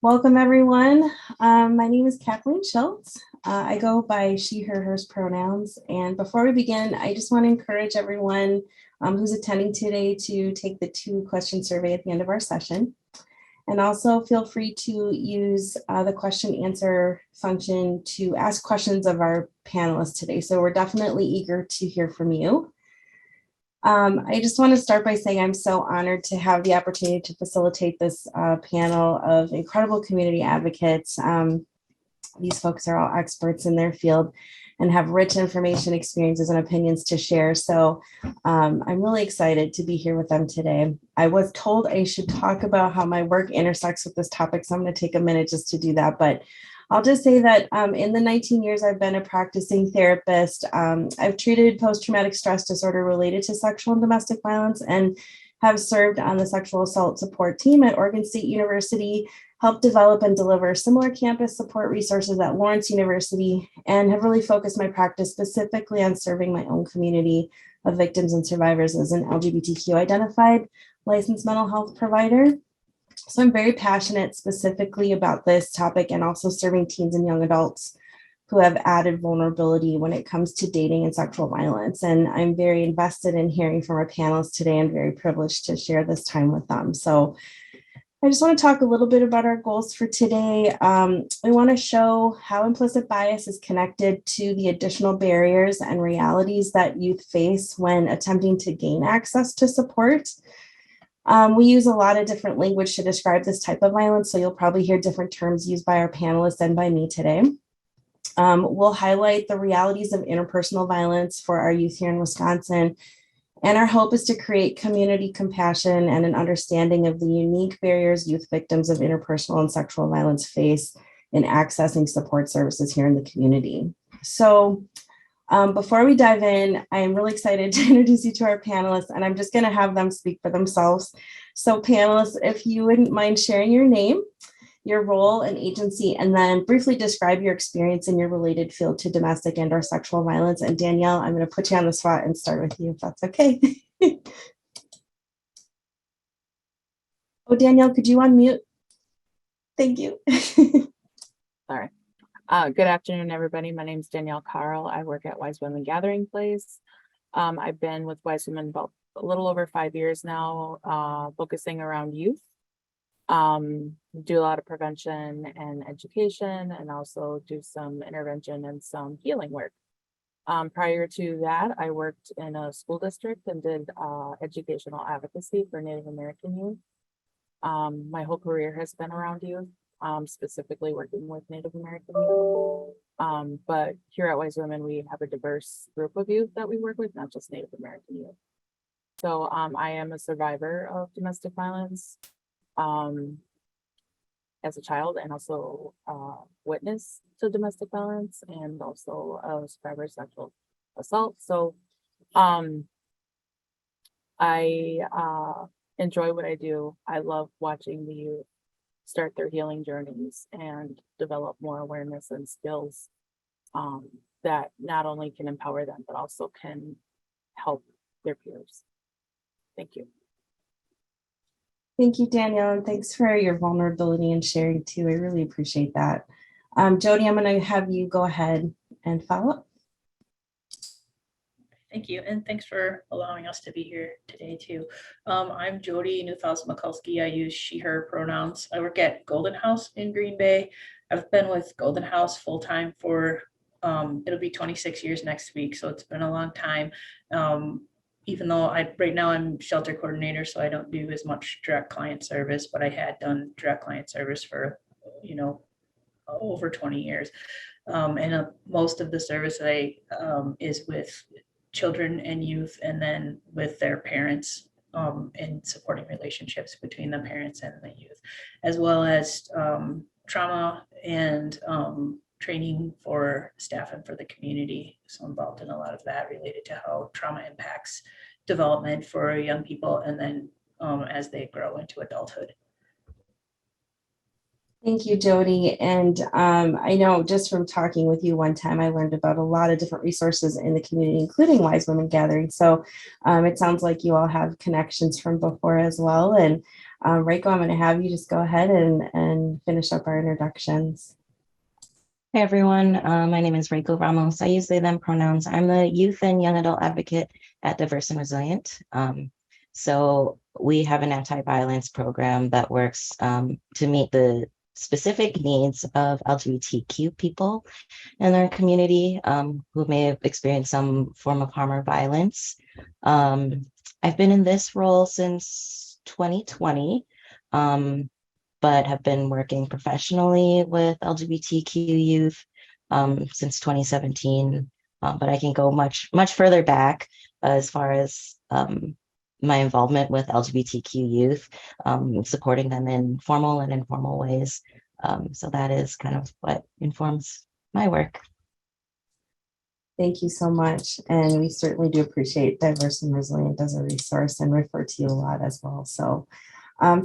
Welcome, everyone. My name is Kathleen Schultz. I go by she, her, hers pronouns. And before we begin, I just want to encourage everyone who's attending today to take the 2-question survey at the end of our session. And also feel free to use the question answer function to ask questions of our panelists today. So we're definitely eager to hear from you. I just want to start by saying I'm so honored to have the opportunity to facilitate this panel of incredible community advocates. These folks are all experts in their field and have rich information, experiences, and opinions to share. So I'm really excited to be here with them today. I was told I should talk about how my work intersects with this topic, so I'm going to take a minute just to do that. But I'll just say that in the 19 years I've been a practicing therapist, I've treated post-traumatic stress disorder related to sexual and domestic violence and have served on the sexual assault support team at Oregon State University, helped develop and deliver similar campus support resources at Lawrence University, and have really focused my practice specifically on serving my own community of victims and survivors as an LGBTQ identified licensed mental health provider. So I'm very passionate specifically about this topic and also serving teens and young adults who have added vulnerability when it comes to dating and sexual violence. And I'm very invested in hearing from our panelists today and very privileged to share this time with them. So I just want to talk a little bit about our goals for today. We want to show how implicit bias is connected to the additional barriers and realities that youth face when attempting to gain access to support. We use a lot of different language to describe this type of violence, so you'll probably hear different terms used by our panelists and by me today. We'll highlight the realities of interpersonal violence for our youth here in Wisconsin, and our hope is to create community compassion and an understanding of the unique barriers youth victims of interpersonal and sexual violence face in accessing support services here in the community. So before we dive in, I am really excited to introduce you to our panelists, and I'm just going to have them speak for themselves. So panelists, if you wouldn't mind sharing your name, your role and agency, and then briefly describe your experience in your related field to domestic and/or sexual violence. And Danielle, I'm going to put you on the spot and start with you, if that's okay. Oh, Danielle, could you unmute? Thank you. Sorry. Good afternoon, everybody. My name is Danielle Carl. I work at Wise Women Gathering Place. I've been with Wise Women about a little over 5 years now, focusing around youth. Do a lot of prevention and education, and also do some intervention and some healing work. Prior to that, I worked in a school district and did educational advocacy for Native American youth. My whole career has been around youth, specifically working with Native American youth. But here at Wise Women, we have a diverse group of youth that we work with, not just Native American youth. So I am a survivor of domestic violence as a child, and also witness to domestic violence, and also a survivor of sexual assault. So I enjoy what I do. I love watching the youth start their healing journeys and develop more awareness and skills that not only can empower them, but also can help their peers. Thank you. Thank you, Danielle, and thanks for your vulnerability and sharing too. I really appreciate that. Jody, I'm going to have you go ahead and follow up. Thank you, and thanks for allowing us to be here today too. I'm Jody Neuthaus-Mikulski. I use she, her pronouns. I work at Golden House in Green Bay. I've been with Golden House full-time for, it'll be 26 years next week, so it's been a long time. Even though right now I'm shelter coordinator, so I don't do as much direct client service, but I had done direct client service for, over 20 years. And most of the service that I is with children and youth, and then with their parents, and supporting relationships between the parents and the youth, as well as trauma and training for staff and for the community. So involved in a lot of that related to how trauma impacts development for young people, and then as they grow into adulthood. Thank you, Jody. And I know just from talking with you one time, I learned about a lot of different resources in the community, including Wise Women Gathering. So it sounds like you all have connections from before as well. And Reiko, I'm going to have you just go ahead and finish up our introductions. Hey everyone, my name is Reiko Ramos. I use they, them pronouns. I'm the youth and young adult advocate at Diverse and Resilient. So we have an anti-violence program that works to meet the specific needs of LGBTQ people in our community who may have experienced some form of harm or violence. I've been in this role since 2020. But have been working professionally with LGBTQ youth since 2017. But I can go much further back as far as my involvement with LGBTQ youth, supporting them in formal and informal ways. So that is kind of what informs my work. Thank you so much. And we certainly do appreciate Diverse and Resilient as a resource and refer to you a lot as well. So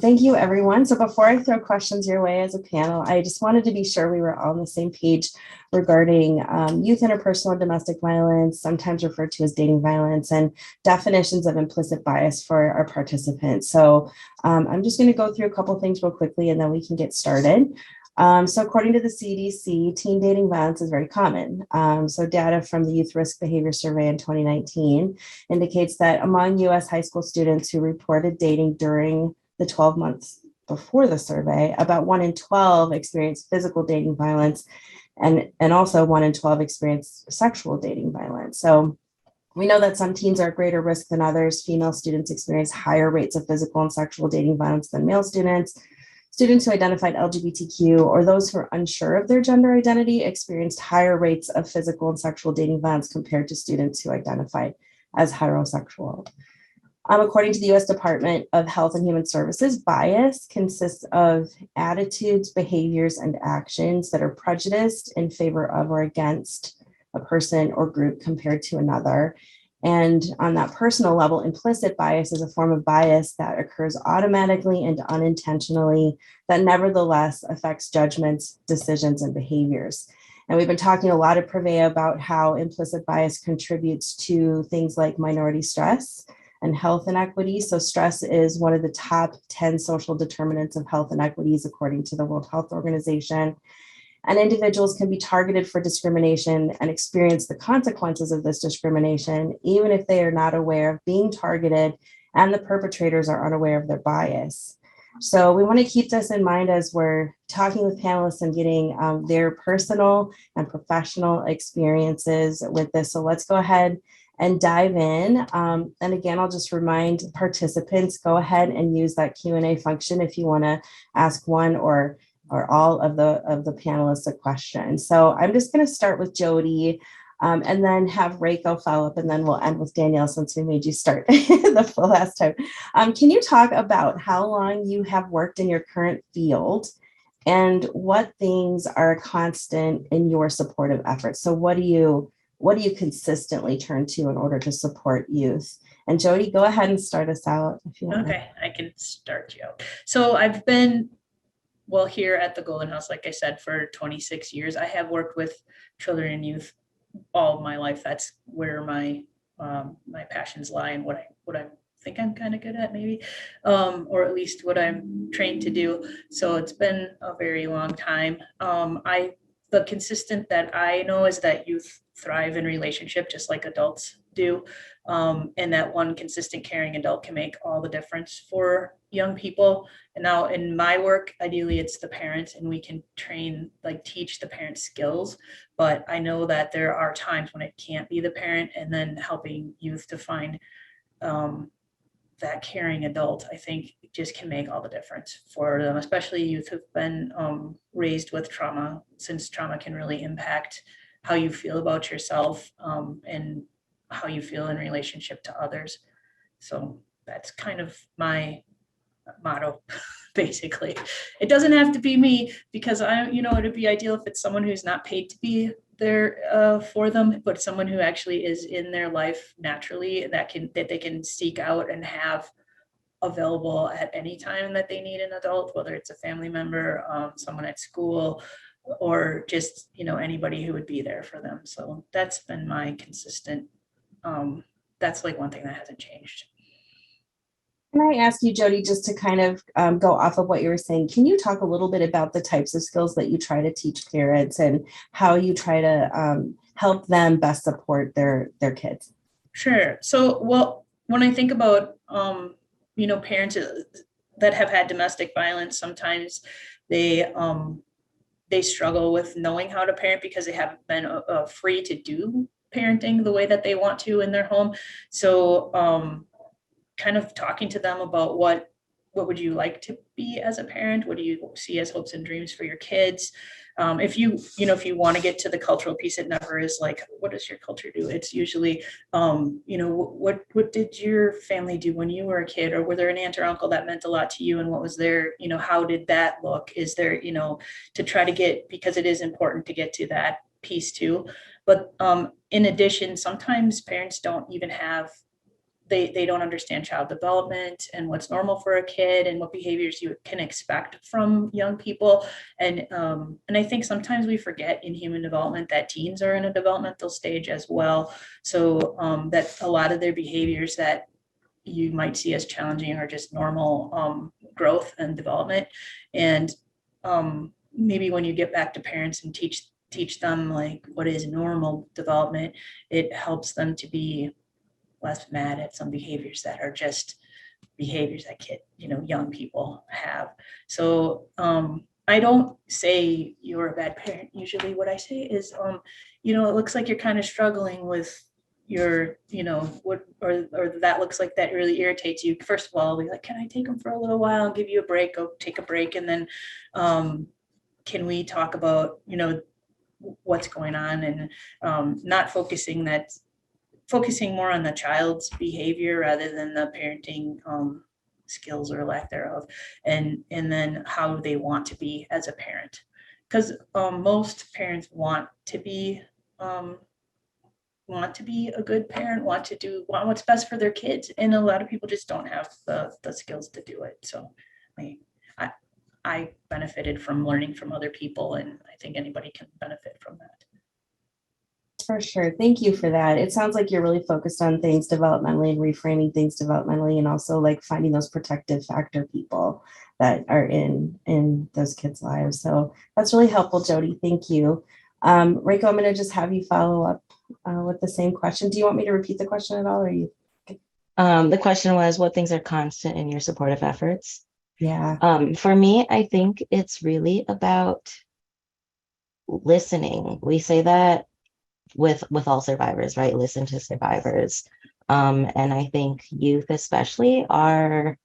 thank you, everyone. So before I throw questions your way as a panel, I just wanted to be sure we were all on the same page regarding youth interpersonal and domestic violence, sometimes referred to as dating violence, and definitions of implicit bias for our participants. So I'm just going to go through a couple things real quickly, and then we can get started. So according to the CDC, teen dating violence is very common. So data from the Youth Risk Behavior Survey in 2019 indicates that among US high school students who reported dating during the 12 months before the survey, about 1 in 12 experienced physical dating violence, and also 1 in 12 experienced sexual dating violence. So we know that some teens are at greater risk than others. Female students experience higher rates of physical and sexual dating violence than male students. Students who identified LGBTQ or those who are unsure of their gender identity experienced higher rates of physical and sexual dating violence compared to students who identified as heterosexual. According to the U.S. Department of Health and Human Services, bias consists of attitudes, behaviors, and actions that are prejudiced in favor of or against a person or group compared to another. And on that personal level, implicit bias is a form of bias that occurs automatically and unintentionally that nevertheless affects judgments, decisions, and behaviors. And we've been talking a lot at Prevea about how implicit bias contributes to things like minority stress and health inequities. So stress is one of the top 10 social determinants of health inequities, according to the World Health Organization. And individuals can be targeted for discrimination and experience the consequences of this discrimination, even if they are not aware of being targeted and the perpetrators are unaware of their bias. So we want to keep this in mind as we're talking with panelists and getting their personal and professional experiences with this. So let's go ahead and dive in. And again, I'll just remind participants, go ahead and use that Q&A function if you want to ask one or all of the panelists a question. So I'm just going to start with Jody and then have Reiko follow up, and then we'll end with Danielle since we made you start the last time. Can you talk about how long you have worked in your current field and what things are constant in your supportive efforts? So what do you consistently turn to in order to support youth? And Jody, go ahead and start us out if you want. Okay, I can start you out. So I've been here at the Golden House, like I said, for 26 years. I have worked with children and youth all of my life. That's where my my passions lie and what I think I'm kind of good at, maybe, or at least what I'm trained to do. So it's been a very long time. The consistent that I know is that youth thrive in relationship just like adults do, and that one consistent caring adult can make all the difference for young people. And now in my work, ideally it's the parents, and we can teach the parents skills, but I know that there are times when it can't be the parent, and then helping youth to find that caring adult, I think just can make all the difference for them, especially youth who've been raised with trauma, since trauma can really impact how you feel about yourself and how you feel in relationship to others. So that's kind of my motto, basically. It doesn't have to be me, because it'd be ideal if it's someone who's not paid to be there for them, but someone who actually is in their life naturally, that they can seek out and have available at any time that they need an adult, whether it's a family member, someone at school, or just anybody who would be there for them. So that's been my consistent, that's like one thing that hasn't changed. Can I ask you, Jody, just to kind of go off of what you were saying, can you talk a little bit about the types of skills that you try to teach parents and how you try to help them best support their kids? Sure. So, well, when I think about, parents that have had domestic violence, sometimes they, they struggle with knowing how to parent because they haven't been free to do parenting the way that they want to in their home. So, kind of talking to them about what would you like to be as a parent? What do you see as hopes and dreams for your kids? If you want to get to the cultural piece, it never is like, what does your culture do? It's usually, what did your family do when you were a kid? Or were there an aunt or uncle that meant a lot to you? And what was their, how did that look? Is there, to try to get, because it is important to get to that piece too. But in addition, sometimes parents don't even have they don't understand child development and what's normal for a kid and what behaviors you can expect from young people. And I think sometimes we forget in human development that teens are in a developmental stage as well. So that a lot of their behaviors that you might see as challenging are just normal growth and development. And maybe when you get back to parents and teach them like what is normal development, it helps them to be less mad at some behaviors that are just behaviors that young people have. So I don't say you're a bad parent. Usually what I say is, it looks like you're kind of struggling with your, what, or that looks like that really irritates you. First of all, I'll be like, can I take them for a little while and give you a break? Go take a break. And then can we talk about, what's going on, and not focusing more on the child's behavior rather than the parenting skills or lack thereof, and then how they want to be as a parent. Because most parents want to be a good parent, want what's best for their kids, and a lot of people just don't have the skills to do it. So I benefited from learning from other people, and I think anybody can benefit from that. For sure. Thank you for that. It sounds like you're really focused on things developmentally and reframing things developmentally, and also like finding those protective factor people that are in those kids' lives. So that's really helpful, Jody. Thank you. Reiko, I'm going to just have you follow up with the same question. Do you want me to repeat the question at all? Or you? The question was, what things are constant in your supportive efforts? Yeah. For me, I think it's really about listening. We say that with all survivors, right? Listen to survivors. And I think youth especially are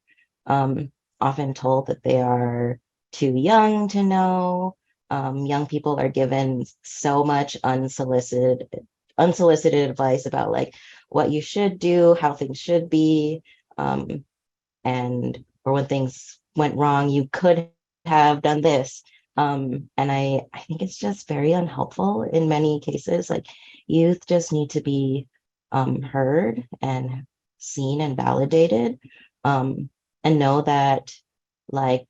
often told that they are too young to know. Young people are given so much unsolicited advice about like what you should do, how things should be, and or when things went wrong, you could have done this. And I think it's just very unhelpful in many cases. Like youth just need to be heard and seen and validated, and know that like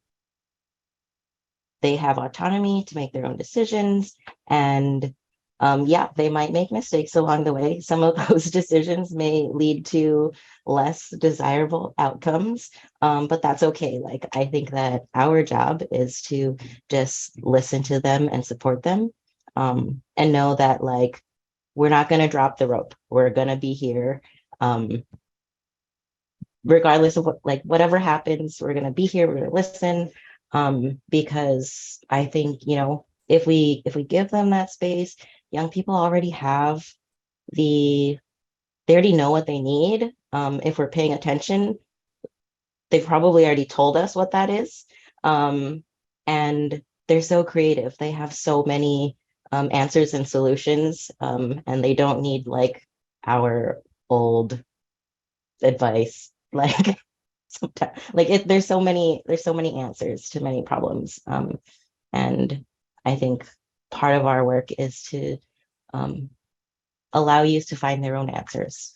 they have autonomy to make their own decisions. And yeah, they might make mistakes along the way. Some of those decisions may lead to less desirable outcomes, but that's okay. Like, I think that our job is to just listen to them and support them, and know that like, we're not going to drop the rope. We're going to be here. Regardless of whatever happens, we're going to be here. We're going to listen. Because I think, if we give them that space, young people already they already know what they need. If we're paying attention, they probably already told us what that is. And they're so creative. They have so many answers and solutions, and they don't need like our old advice. Like sometimes, there's so many answers to many problems, and I think part of our work is to allow youth to find their own answers.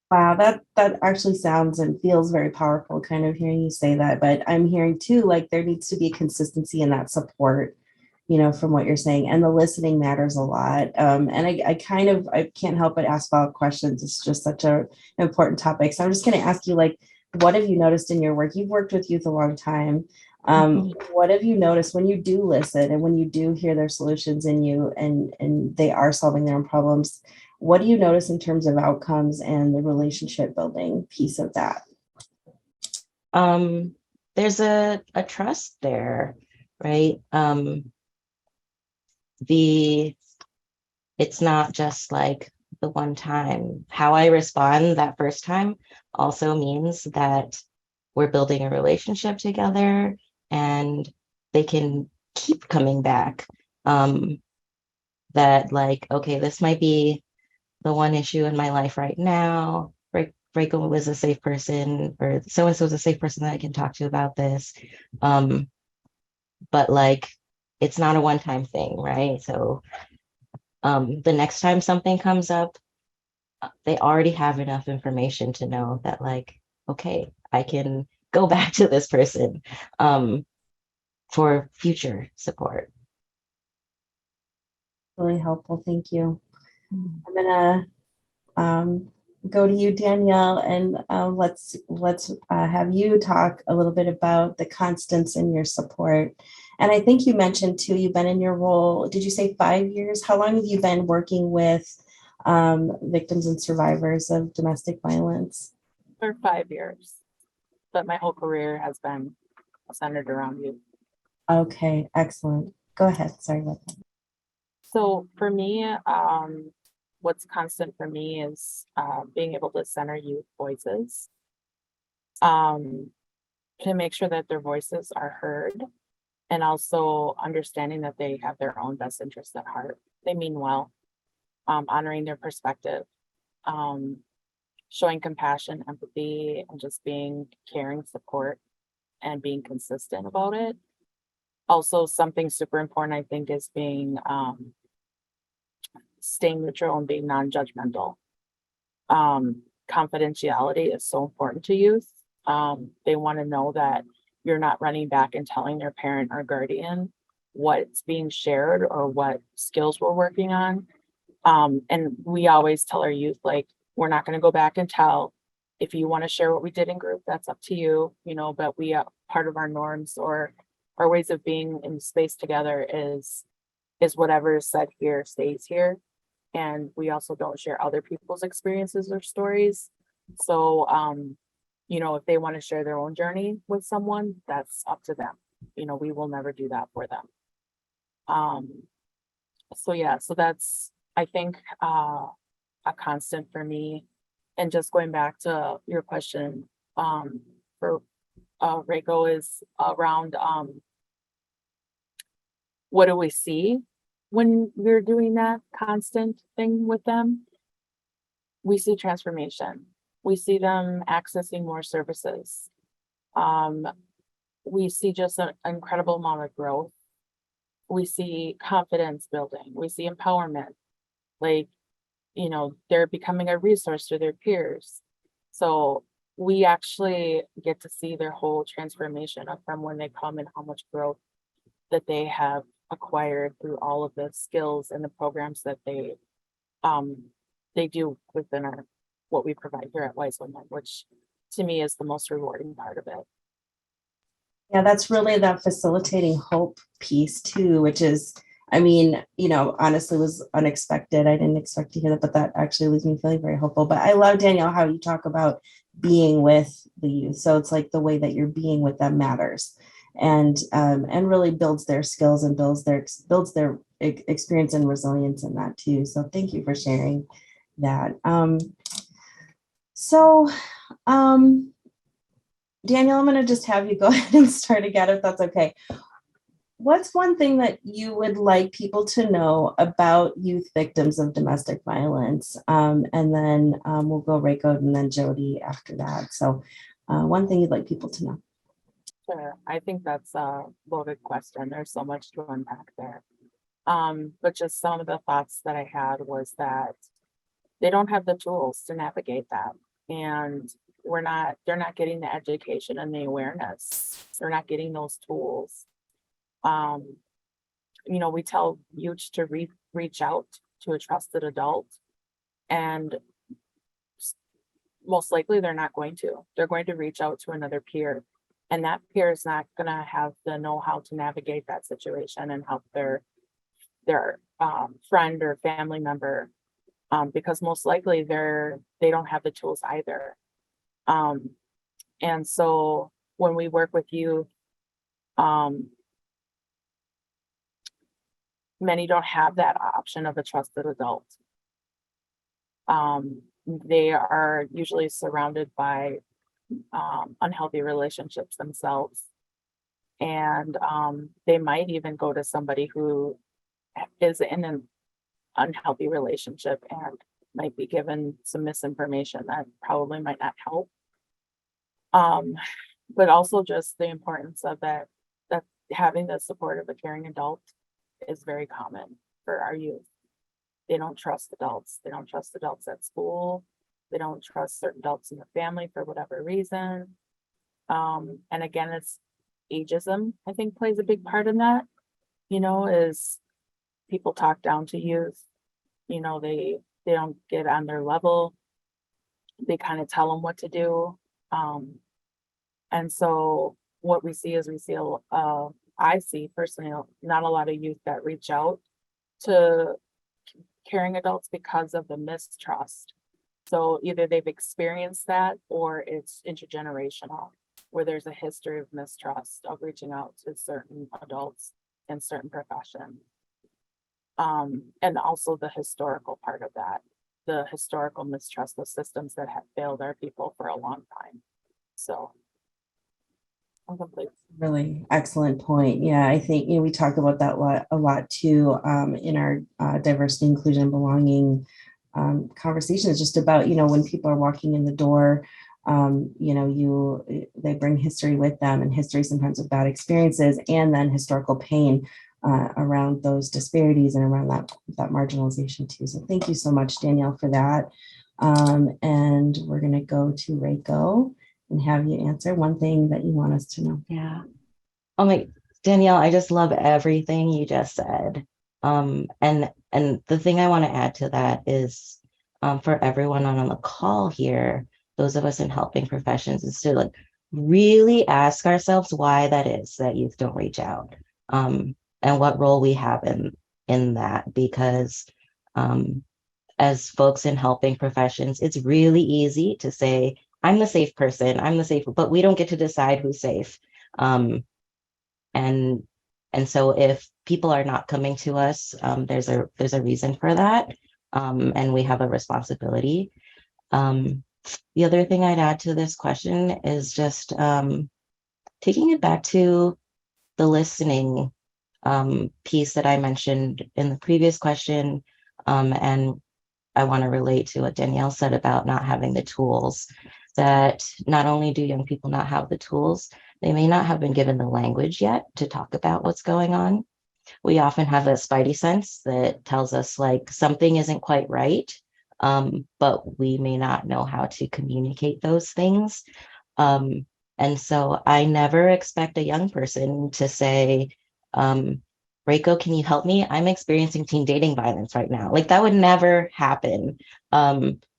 Wow, that actually sounds and feels very powerful, kind of hearing you say that. But I'm hearing too, like there needs to be consistency in that support. from what you're saying, and the listening matters a lot. And I can't help but ask follow-up questions. It's just such an important topic. So I'm just going to ask you, like, what have you noticed in your work? You've worked with youth a long time. What have you noticed when you do listen and when you do hear their solutions in you, and they are solving their own problems? What do you notice in terms of outcomes and the relationship building piece of that? There's a trust there, right? It's not just like the one time. How I respond that first time also means that we're building a relationship together and they can keep coming back. That like, okay, this might be the one issue in my life right now. Rachel was a safe person, or so-and-so is a safe person that I can talk to about this. But like, it's not a one-time thing, right? So the next time something comes up, they already have enough information to know that like, okay, I can go back to this person for future support. Really helpful. Thank you. I'm gonna go to you, Danielle, and let's have you talk a little bit about the constants in your support. And I think you mentioned too, you've been in your role, did you say 5 years? How long have you been working with victims and survivors of domestic violence? For 5 years, but my whole career has been centered around youth. Okay, excellent. Go ahead. Sorry about that. So for me, what's constant for me is being able to center youth voices, to make sure that their voices are heard, and also understanding that they have their own best interests at heart. They mean well, honoring their perspective, showing compassion, empathy, and just being caring support and being consistent about it. Also, something super important, I think, is being staying neutral and being non-judgmental. Confidentiality is so important to youth. They want to know that you're not running back and telling their parent or guardian what's being shared or what skills we're working on. And we always tell our youth, like, we're not going to go back and tell. If you want to share what we did in group, that's up to you, but we part of our norms or our ways of being in space together is whatever is said here stays here. And we also don't share other people's experiences or stories. So, if they want to share their own journey with someone, that's up to them. We will never do that for them. So that's, I think, a constant for me. And just going back to your question, for Reiko, is around what do we see when we're doing that constant thing with them? We see transformation. We see them accessing more services. We see just an incredible amount of growth. We see confidence building. We see empowerment. Like, they're becoming a resource to their peers. So we actually get to see their whole transformation from when they come and how much growth that they have acquired through all of the skills and the programs that they do within what we provide here at Wise Women, which to me is the most rewarding part of it. Yeah, that's really that facilitating hope piece too, which is, honestly was unexpected. I didn't expect to hear that, but that actually leaves me feeling very hopeful. But I love, Danielle, how you talk about being with the youth. So it's like the way that you're being with them matters, and really builds their skills and builds their experience and resilience in that too. So thank you for sharing that. Danielle, I'm going to just have you go ahead and start again, if that's okay. What's one thing that you would like people to know about youth victims of domestic violence? And then we'll go Reiko and then Jody after that. So one thing you'd like people to know. Sure. I think that's a loaded question. There's so much to unpack there. But just some of the thoughts that I had was that they don't have the tools to navigate that. And they're not getting the education and the awareness. They're not getting those tools. we tell youth to reach out to a trusted adult, and most likely they're not going to. They're going to reach out to another peer, and that peer is not going to have the know-how to navigate that situation and help their friend or family member, because most likely they don't have the tools either. And so when we work with youth, many don't have that option of a trusted adult. They are usually surrounded by unhealthy relationships themselves. And they might even go to somebody who is in an unhealthy relationship and might be given some misinformation that probably might not help. But also just the importance of that having the support of a caring adult is very common for our youth. They don't trust adults. They don't trust adults at school. They don't trust certain adults in the family for whatever reason. And again, it's ageism, I think, plays a big part in that, is people talk down to youth. They don't get on their level. They kind of tell them what to do. And so what we see is I see personally not a lot of youth that reach out to caring adults because of the mistrust. So either they've experienced that or it's intergenerational, where there's a history of mistrust of reaching out to certain adults in certain professions. And also the historical part of that, the historical mistrust of systems that have failed our people for a long time. So I'm complete. Really excellent point. Yeah, I think we talk about that a lot too in our diversity, inclusion, and belonging conversations. Just about when people are walking in the door, they bring history with them, and history sometimes of bad experiences, and then historical pain around those disparities and around that marginalization too. So thank you so much, Danielle, for that. And we're going to go to Reiko and have you answer one thing that you want us to know. Yeah. Oh my, Danielle, I just love everything you just said. And the thing I want to add to that is for everyone on the call here, those of us in helping professions, is to really ask ourselves why that is that youth don't reach out, and what role we have in that, because as folks in helping professions, it's really easy to say, I'm the safe person, but we don't get to decide who's safe. And so if people are not coming to us, there's a reason for that. And we have a responsibility. The other thing I'd add to this question is just taking it back to the listening piece that I mentioned in the previous question. And I want to relate to what Danielle said about not having the tools. That not only do young people not have the tools, they may not have been given the language yet to talk about what's going on. We often have a spidey sense that tells us something isn't quite right, but we may not know how to communicate those things. And so I never expect a young person to say, Reiko, can you help me? I'm experiencing teen dating violence right now. That would never happen.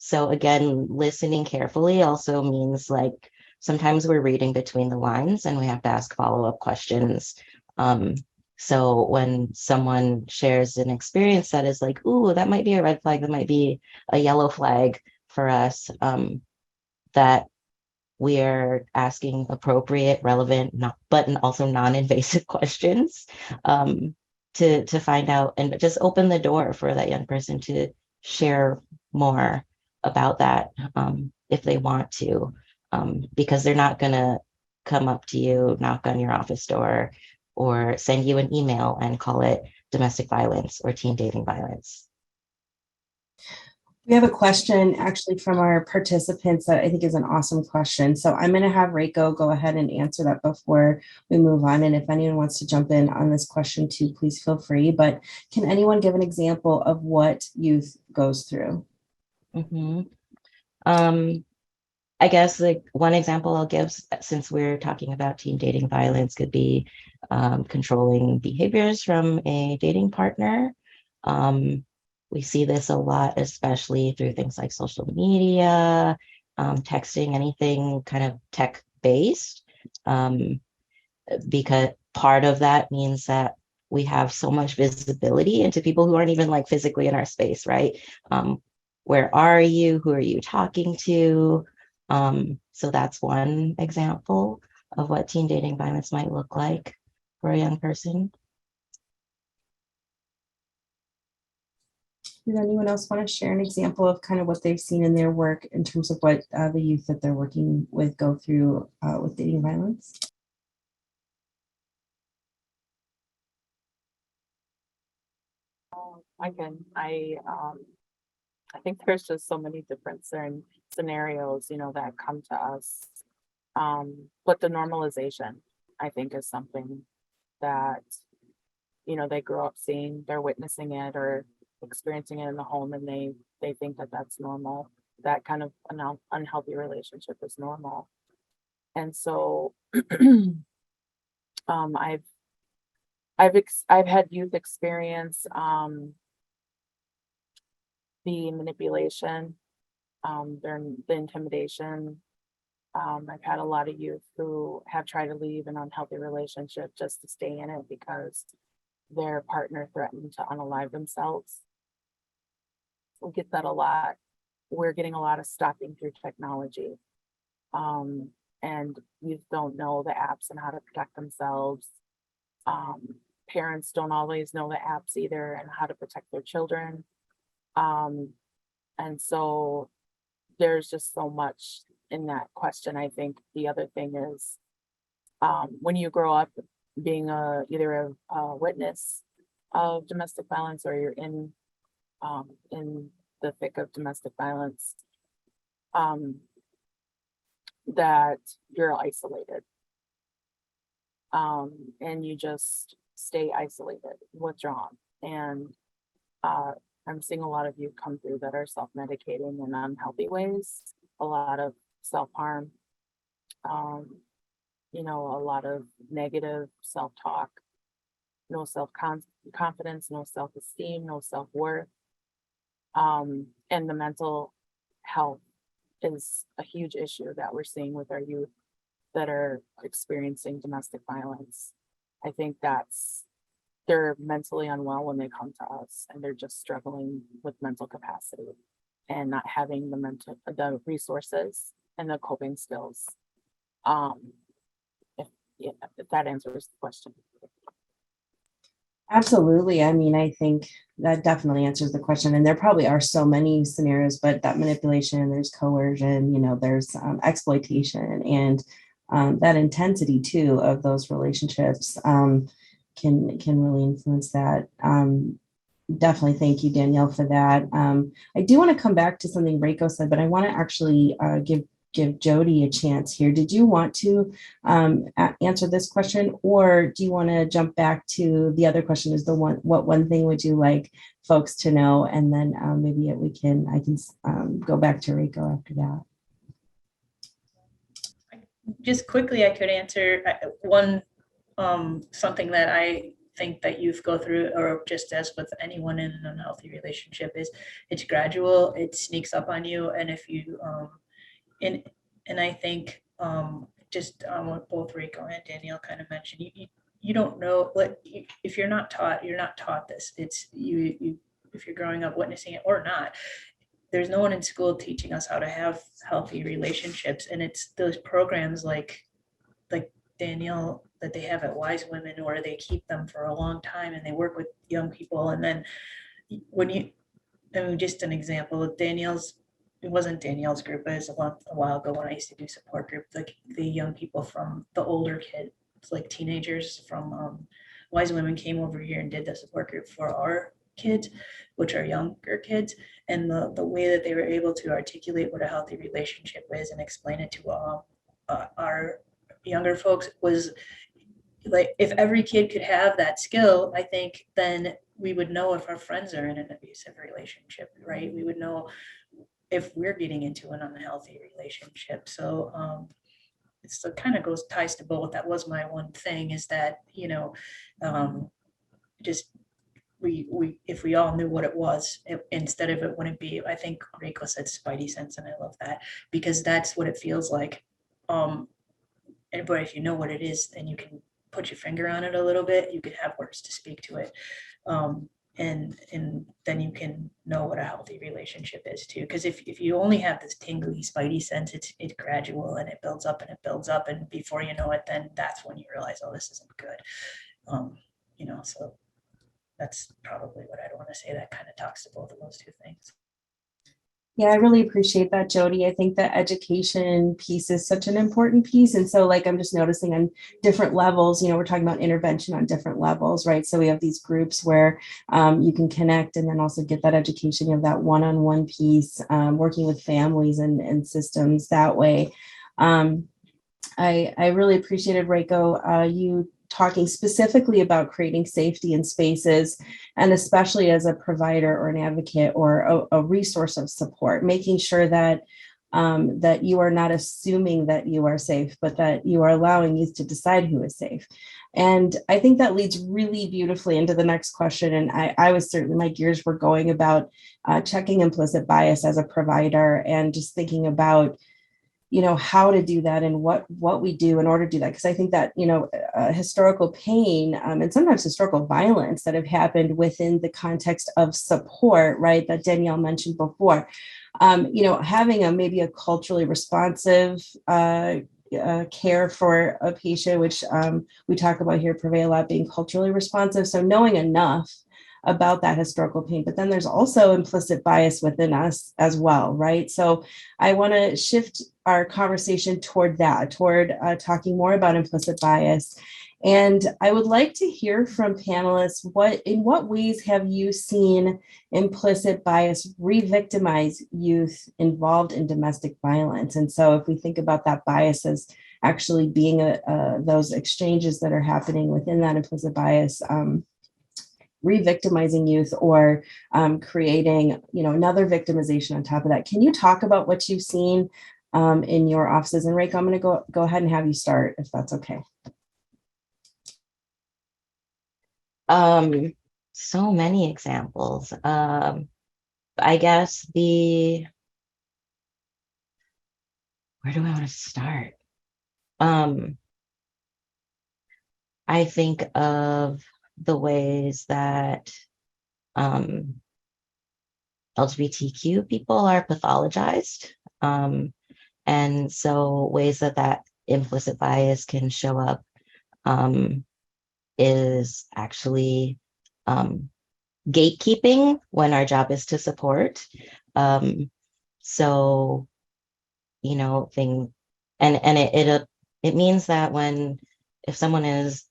So again, listening carefully also means sometimes we're reading between the lines and we have to ask follow-up questions. So when someone shares an experience that is ooh, that might be a red flag, that might be a yellow flag for us, that we're asking appropriate, relevant, but also non-invasive questions to find out and just open the door for that young person to share more about that if they want to, because they're not going to come up to you, knock on your office door, or send you an email and call it domestic violence or teen dating violence. We have a question actually from our participants that I think is an awesome question. So I'm going to have Reiko go ahead and answer that before we move on. And if anyone wants to jump in on this question too, please feel free. But can anyone give an example of what youth goes through? Mm-hmm. I guess like one example I'll give, since we're talking about teen dating violence, could be controlling behaviors from a dating partner. Um, we see this a lot, especially through things like social media, texting, anything kind of tech based, because part of that means that we have so much visibility into people who aren't even like physically in our space, right? Where are you? Who are you talking to? So that's one example of what teen dating violence might look like for a young person. Does anyone else want to share an example of kind of what they've seen in their work in terms of what the youth that they're working with go through with dating violence? I think there's just so many different certain scenarios, that come to us. But the normalization, I think, is something that, they grow up seeing, they're witnessing it or experiencing it in the home, and they think that that's normal. That kind of unhealthy relationship is normal. And so, um, I've I've had youth experience the manipulation, the intimidation. I've had a lot of youth who have tried to leave an unhealthy relationship just to stay in it because their partner threatened to unalive themselves. We get that a lot. We're getting a lot of stalking through technology. And youth don't know the apps and how to protect themselves. Parents don't always know the apps either and how to protect their children. And so there's just so much in that question. I think the other thing is when you grow up being either a witness of domestic violence or you're in the thick of domestic violence, that you're isolated, and you just stay isolated, withdrawn. And I'm seeing a lot of you come through that are self-medicating in unhealthy ways, a lot of self-harm, a lot of negative self-talk, no self-confidence, no self-esteem, no self-worth. And the mental health is a huge issue that we're seeing with our youth that are experiencing domestic violence. I think they're mentally unwell when they come to us, and they're just struggling with mental capacity and not having the resources and the coping skills. If that answers the question. Absolutely. I mean, I think that definitely answers the question. And there probably are so many scenarios, but that manipulation, there's coercion, there's exploitation, and that intensity too of those relationships can really influence that. Definitely. Thank you, Danielle, for that. I do want to come back to something Reiko said, but I want to actually give Jody a chance here. Did you want to answer this question, or do you want to jump back to the other question? Is what one thing would you like folks to know, and then maybe I can go back to Reiko after that. Just quickly, I could answer one something that I think that youth go through, or just as with anyone in an unhealthy relationship, is it's gradual, it sneaks up on you, and if you and I think just what both Reiko and Danielle kind of mentioned, you don't know what if you're not taught this. It's you if you're growing up witnessing it or not. There's no one in school teaching us how to have healthy relationships, and it's those programs like Danielle that they have at Wise Women, where they keep them for a long time and they work with young people. And then just an example of it wasn't Danielle's group, but it was a while ago when I used to do support group, like the young people from the older kids, like teenagers from Wise Women came over here and did the support group for our kids, which are younger kids. And the way that they were able to articulate what a healthy relationship is and explain it to our younger folks was like, if every kid could have that skill, I think then we would know if our friends are in an abusive relationship, right? We would know if we're getting into an unhealthy relationship. So it's kind of ties to both. That was my one thing, is that, just we if we all knew what it was, instead of it wouldn't be, I think Reiko said spidey sense, and I love that, because that's what it feels like. But if you know what it is, then you can put your finger on it a little bit. You can have words to speak to it. And then you can know what a healthy relationship is too. Because if you only have this tingly spidey sense, it's gradual, and it builds up and it builds up, and before you know it, then that's when you realize, oh, this isn't good. So that's probably what I'd want to say. That kind of talks to both of those two things. Yeah, I really appreciate that, Jody. I think the education piece is such an important piece. And so like, I'm just noticing on different levels, we're talking about intervention on different levels, right? So we have these groups where you can connect and then also get that education. You have that one-on-one piece, working with families and systems that way. I really appreciated, Reiko, you talking specifically about creating safety in spaces, and especially as a provider or an advocate or a resource of support, making sure that that you are not assuming that you are safe, but that you are allowing youth to decide who is safe. And I think that leads really beautifully into the next question. And I was certainly, my gears were going about checking implicit bias as a provider, and just thinking about how to do that and what we do in order to do that. Because I think that, historical pain and sometimes historical violence that have happened within the context of support, right, that Danielle mentioned before, having maybe a culturally responsive care for a patient, which we talk about here, Purvey a lot, being culturally responsive. So knowing enough about that historical pain, but then there's also implicit bias within us as well, right? So I want to shift our conversation toward talking more about implicit bias. And I would like to hear from panelists, in what ways have you seen implicit bias re-victimize youth involved in domestic violence? And so if we think about that bias as actually being those exchanges that are happening within that implicit bias, re-victimizing youth, or creating, another victimization on top of that. Can you talk about what you've seen in your offices? And Reiko, I'm going to go ahead and have you start, if that's okay. So many examples. I guess where do I want to start? I think of the ways that LGBTQ people are pathologized. And so ways that implicit bias can show up is actually gatekeeping when our job is to support. So, it means that if someone is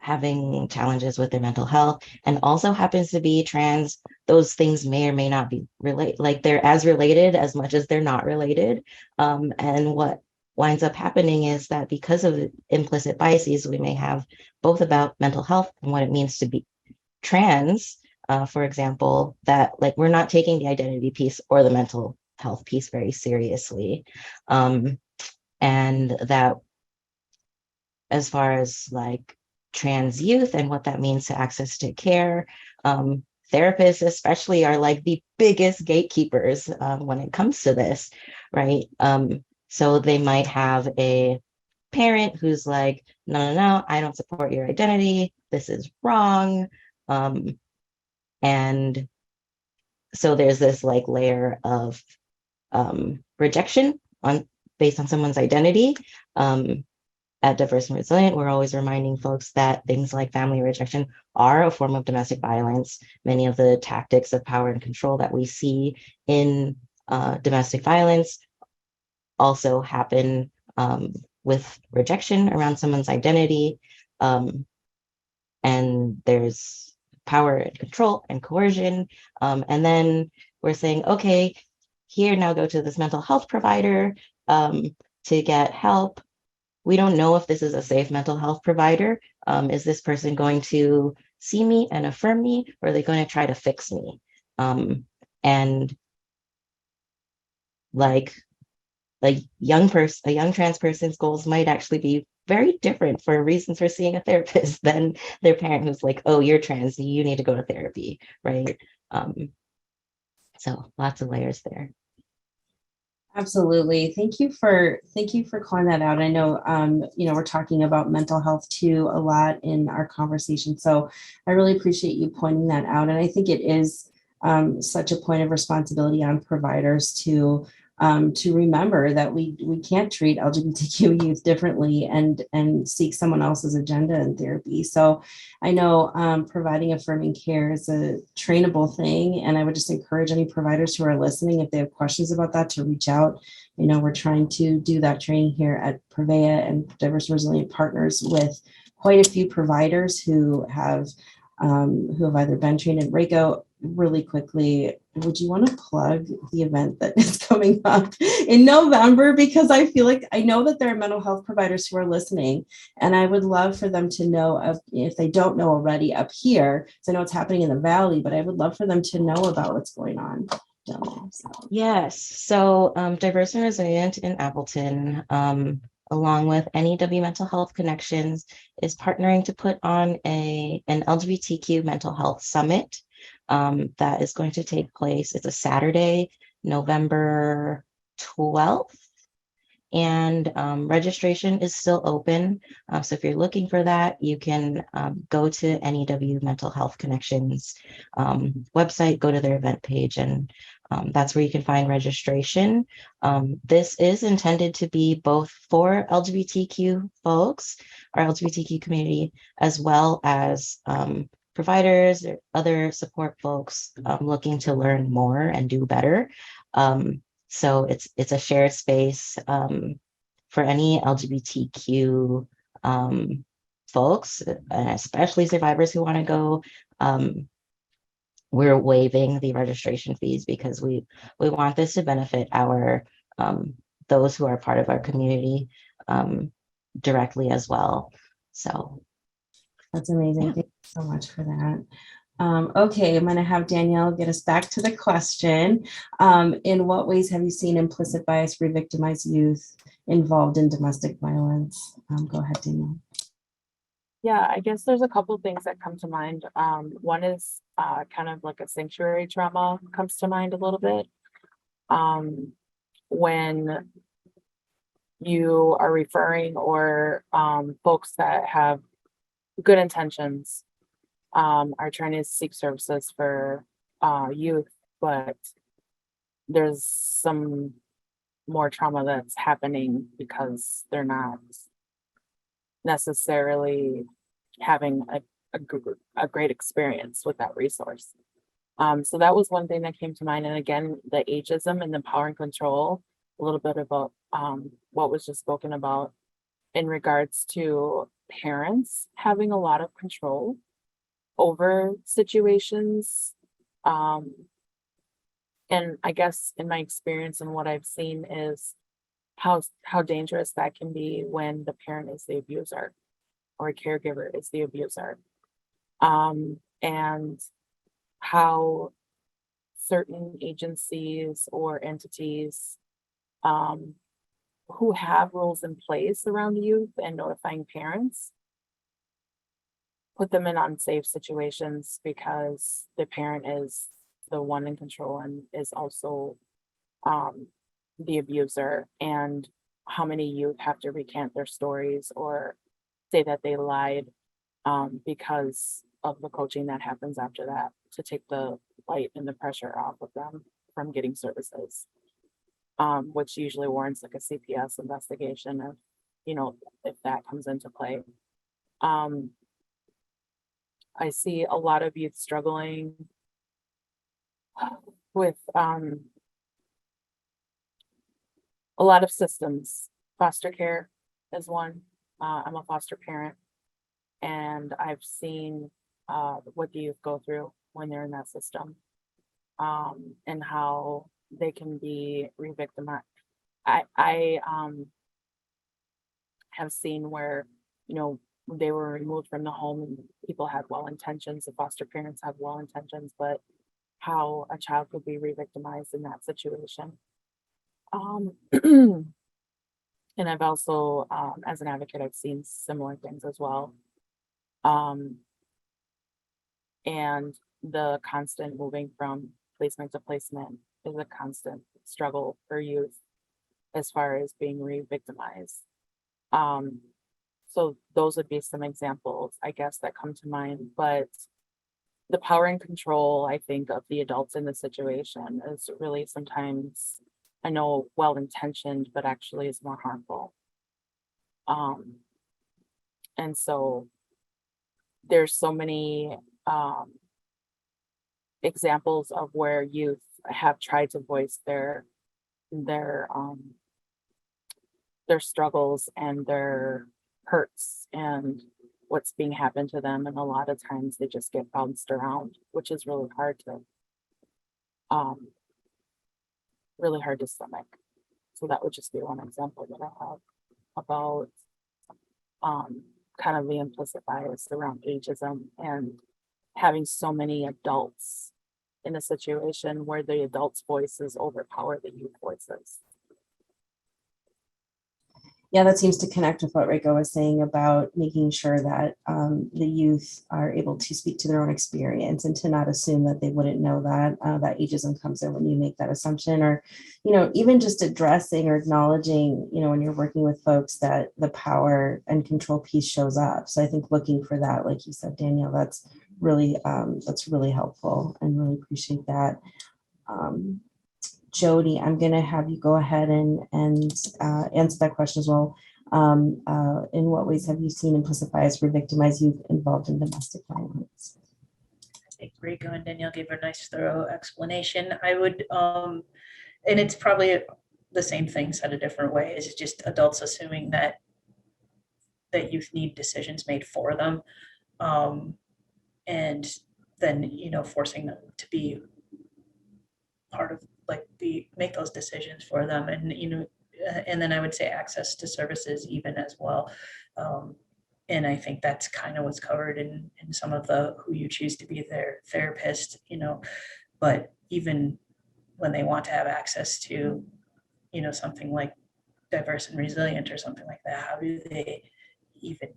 having challenges with their mental health and also happens to be trans, those things may or may not be related. Like, they're as related as much as they're not related. And what winds up happening is that because of implicit biases, we may have both about mental health and what it means to be trans, for example, that we're not taking the identity piece or the mental health piece very seriously. And that as far as trans youth and what that means to access to care, therapists especially are the biggest gatekeepers when it comes to this, right? So they might have a parent who's like, no, I don't support your identity, this is wrong. And so there's this layer of rejection based on someone's identity. At Diverse and Resilient, we're always reminding folks that things like family rejection are a form of domestic violence. Many of the tactics of power and control that we see in domestic violence also happen with rejection around someone's identity. And there's power and control and coercion. And then we're saying, okay, here, now go to this mental health provider to get help. We don't know if this is a safe mental health provider. Is this person going to see me and affirm me, or are they going to try to fix me? And like a young trans person's goals might actually be very different for reasons for seeing a therapist than their parent who's like, oh, you're trans, you need to go to therapy, right? So lots of layers there. Absolutely. Thank you for calling that out. I know we're talking about mental health too a lot in our conversation. So I really appreciate you pointing that out. And I think it is such a point of responsibility on providers to remember that we can't treat LGBTQ youth differently and seek someone else's agenda in therapy. So I know providing affirming care is a trainable thing, and I would just encourage any providers who are listening, if they have questions about that, to reach out. We're trying to do that training here at Prevea and Diverse and Resilient Partners with quite a few providers who have either been trained in RACO. Really quickly, would you want to plug the event that is coming up in November? Because I feel like I know that there are mental health providers who are listening, and I would love for them to know if they don't know already up here. So I know it's happening in the Valley, but I would love for them to know about what's going on down there. So. Yes, so Diverse and Resilient in Appleton, along with NEW Mental Health Connections, is partnering to put on an LGBTQ mental health summit that is going to take place. It's a Saturday, November 12th, and registration is still open. So if you're looking for that, you can go to NEW Mental Health Connections website, go to their event page, and that's where you can find registration. This is intended to be both for LGBTQ folks, our LGBTQ community, as well as providers or other support folks looking to learn more and do better. So it's a shared space for any LGBTQ folks, and especially survivors who want to go. We're waiving the registration fees because we want this to benefit our those who are part of our community directly as well. So That's amazing. Yeah. Thank you so much for that. Okay, I'm going to have Danielle get us back to the question. In what ways have you seen implicit bias re-victimize youth involved in domestic violence? Go ahead, Danielle. Yeah, I guess there's a couple things that come to mind. One is kind of like a sanctuary trauma comes to mind a little bit. When you are referring or folks that have good intentions are trying to seek services for youth, but there's some more trauma that's happening because they're not necessarily having a great experience with that resource. So that was one thing that came to mind. And again, the ageism and the power and control, a little bit about what was just spoken about in regards to parents having a lot of control over situations. And I guess in my experience and what I've seen is how dangerous that can be when the parent is the abuser or a caregiver is the abuser. And how certain agencies or entities who have rules in place around youth and notifying parents put them in unsafe situations because the parent is the one in control and is also the abuser, and how many youth have to recant their stories or say that they lied because of the coaching that happens after that to take the light and the pressure off of them from getting services, which usually warrants like a CPS investigation if that comes into play. I see a lot of youth struggling with a lot of systems. Foster care is one. I'm a foster parent, and I've seen what the youth go through when they're in that system, and how they can be re-victimized. I have seen where they were removed from the home and people had well intentions, the foster parents have well intentions, but how a child could be re-victimized in that situation. And I've also, as an advocate, I've seen similar things as well. Um, and the constant moving from placement to placement is a constant struggle for youth as far as being re-victimized. Um, so those would be some examples, I guess, that come to mind, but the power and control, I think, of the adults in the situation is really sometimes, I know, well-intentioned, but actually is more harmful. And so there's so many examples of where youth have tried to voice their struggles and their hurts and what's being happened to them, and a lot of times they just get bounced around, which is really hard to stomach. So that would just be one example that I have about kind of the implicit bias around ageism and having so many adults in a situation where the adults' voices overpower the youth voices. Yeah, that seems to connect with what Reiko was saying about making sure that the youth are able to speak to their own experience and to not assume that they wouldn't know that that ageism comes in when you make that assumption, or, even just addressing or acknowledging, when you're working with folks, that the power and control piece shows up. So I think looking for that, like you said, Danielle, that's really helpful, and really appreciate that. Jody, I'm going to have you go ahead and answer that question as well. In what ways have you seen implicit bias re-victimize youth involved in domestic violence? I think Reiko and Danielle gave a nice, thorough explanation. I would, and it's probably the same thing said a different way, is just adults assuming that youth need decisions made for them, and then forcing them to be part of make those decisions for them, and and then I would say access to services even as well. And I think that's kind of what's covered in some of the who you choose to be their therapist, but even when they want to have access to, something like diverse and resilient or something like that, how do they even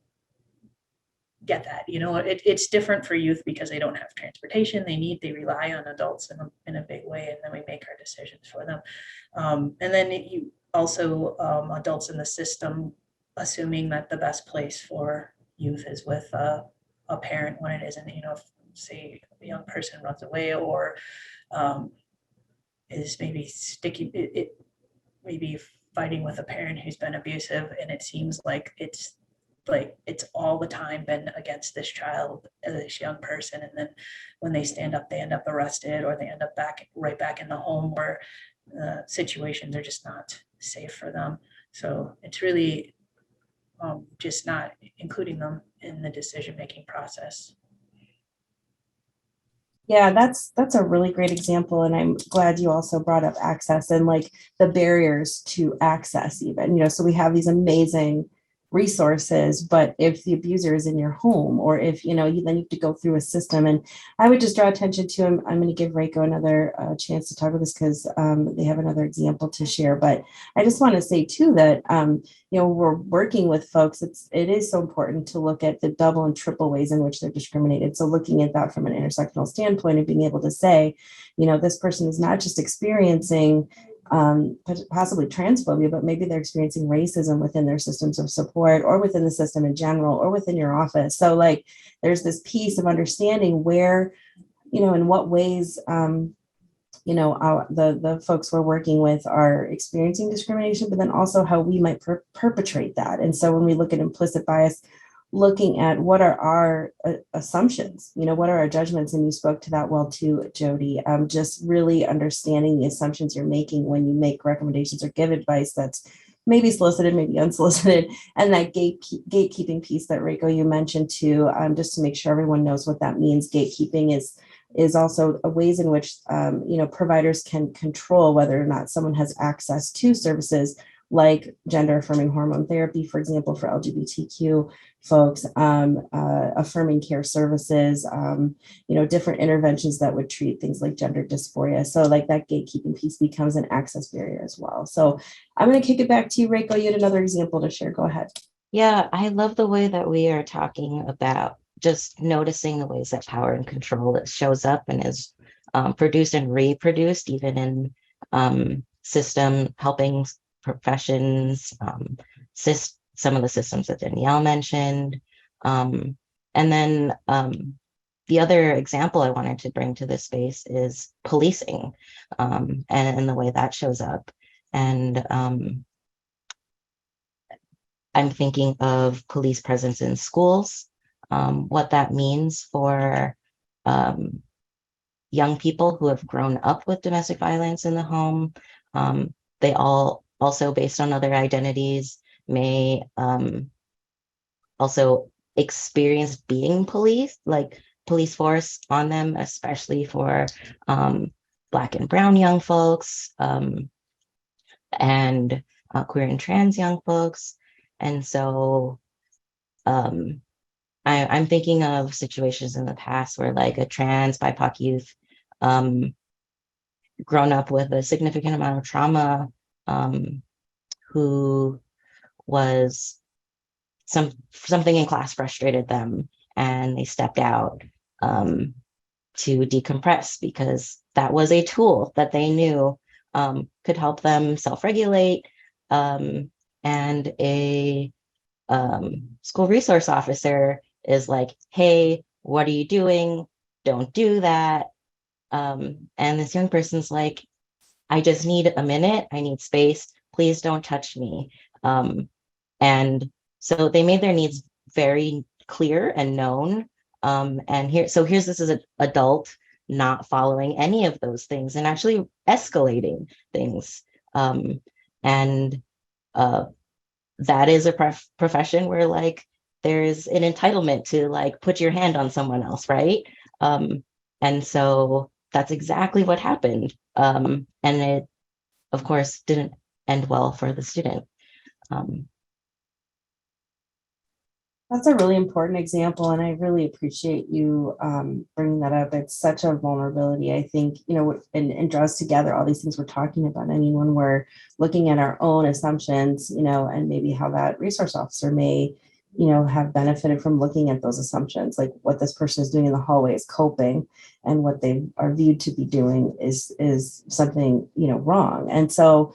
get that? It's different for youth because they don't have transportation. They rely on adults in a big way, and then we make our decisions for them. And then you also, adults in the system assuming that the best place for youth is with a parent when it isn't. If, say, a young person runs away or is maybe maybe fighting with a parent who's been abusive, and it seems like it's all the time been against this child, this young person, and then when they stand up, they end up arrested, or they end up right back in the home where situations are just not safe for them. So it's really just not including them in the decision-making process. Yeah, that's a really great example. And I'm glad you also brought up access and the barriers to access even, so we have these amazing resources, but if the abuser is in your home, or if, you then you have to go through a system. And I would just draw attention to him. I'm going to give Reiko another chance to talk about this because they have another example to share. But I just want to say too that, we're working with folks. It is so important to look at the double and triple ways in which they're discriminated. So looking at that from an intersectional standpoint and being able to say, this person is not just experiencing possibly transphobia, but maybe they're experiencing racism within their systems of support, or within the system in general, or within your office. So there's this piece of understanding where, in what ways, the folks we're working with are experiencing discrimination, but then also how we might perpetrate that. And so when we look at implicit bias, looking at what are our assumptions, what are our judgments, and you spoke to that well too, Jody, just really understanding the assumptions you're making when you make recommendations or give advice that's maybe solicited, maybe unsolicited, and that gatekeeping piece that Reiko, you mentioned too, just to make sure everyone knows what that means. Gatekeeping is also ways in which providers can control whether or not someone has access to services like gender affirming hormone therapy, for example, for LGBTQ folks, affirming care services, different interventions that would treat things like gender dysphoria. So like that gatekeeping piece becomes an access barrier as well. So I'm going to kick it back to you, Reiko. You had another example to share. Go ahead. Yeah, I love the way that we are talking about just noticing the ways that power and control that shows up and is produced and reproduced, even in system helping professions, some of the systems that Danielle mentioned. And then the other example I wanted to bring to this space is policing and the way that shows up. And I'm thinking of police presence in schools, what that means for young people who have grown up with domestic violence in the home. They all also, based on other identities, may also experience being police, like police force on them, especially for Black and Brown young folks and queer and trans young folks. And so I'm thinking of situations in the past where like a trans BIPOC youth grown up with a significant amount of trauma who was something in class frustrated them and they stepped out to decompress because that was a tool that they knew could help them self-regulate. And a school resource officer is like, hey, what are you doing? Don't do that. And this young person's like, I just need a minute. I need space. Please don't touch me. And so they made their needs very clear and known. And here's this is an adult not following any of those things and actually escalating things. And that is a profession where like there's an entitlement to like put your hand on someone else, right? And so that's exactly what happened. And it, of course, didn't end well for the student. That's a really important example, and I really appreciate you bringing that up. It's such a vulnerability, I think, and draws together all these things we're talking about. I mean, when we're looking at our own assumptions, and maybe how that resource officer may, have benefited from looking at those assumptions, like what this person is doing in the hallway is coping, and what they are viewed to be doing is something, wrong. And so,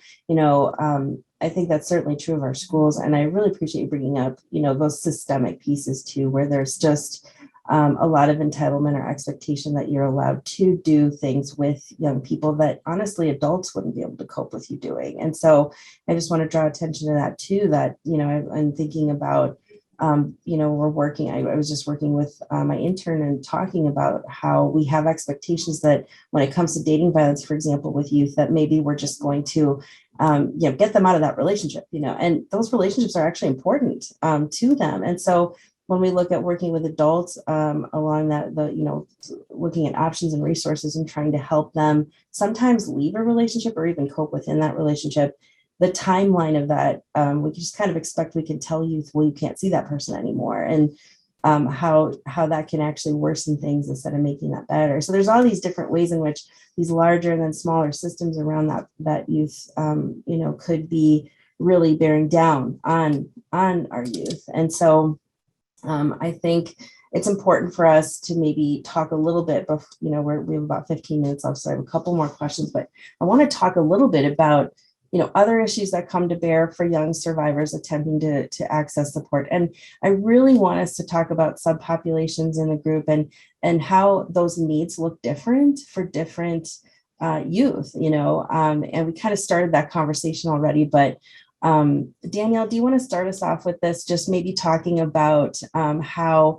I think that's certainly true of our schools. And I really appreciate you bringing up, those systemic pieces too, where there's just a lot of entitlement or expectation that you're allowed to do things with young people that honestly adults wouldn't be able to cope with you doing. And so I just want to draw attention to that too, that, I'm thinking about, we're working, I was just working with my intern and talking about how we have expectations that when it comes to dating violence, for example, with youth, that maybe we're just going to get them out of that relationship, and those relationships are actually important to them. And so when we look at working with adults along that, looking at options and resources and trying to help them sometimes leave a relationship or even cope within that relationship, the timeline of that, we just kind of expect we can tell youth, well, you can't see that person anymore. And how that can actually worsen things instead of making that better. So there's all these different ways in which these larger and then smaller systems around that youth, could be really bearing down on our youth. And so I think it's important for us to maybe talk a little bit, we have about 15 minutes left, so I have a couple more questions, but I want to talk a little bit about other issues that come to bear for young survivors attempting to access support. And I really want us to talk about subpopulations in the group and how those needs look different for different youth, and we kind of started that conversation already, but Danielle, do you want to start us off with this, just maybe talking about how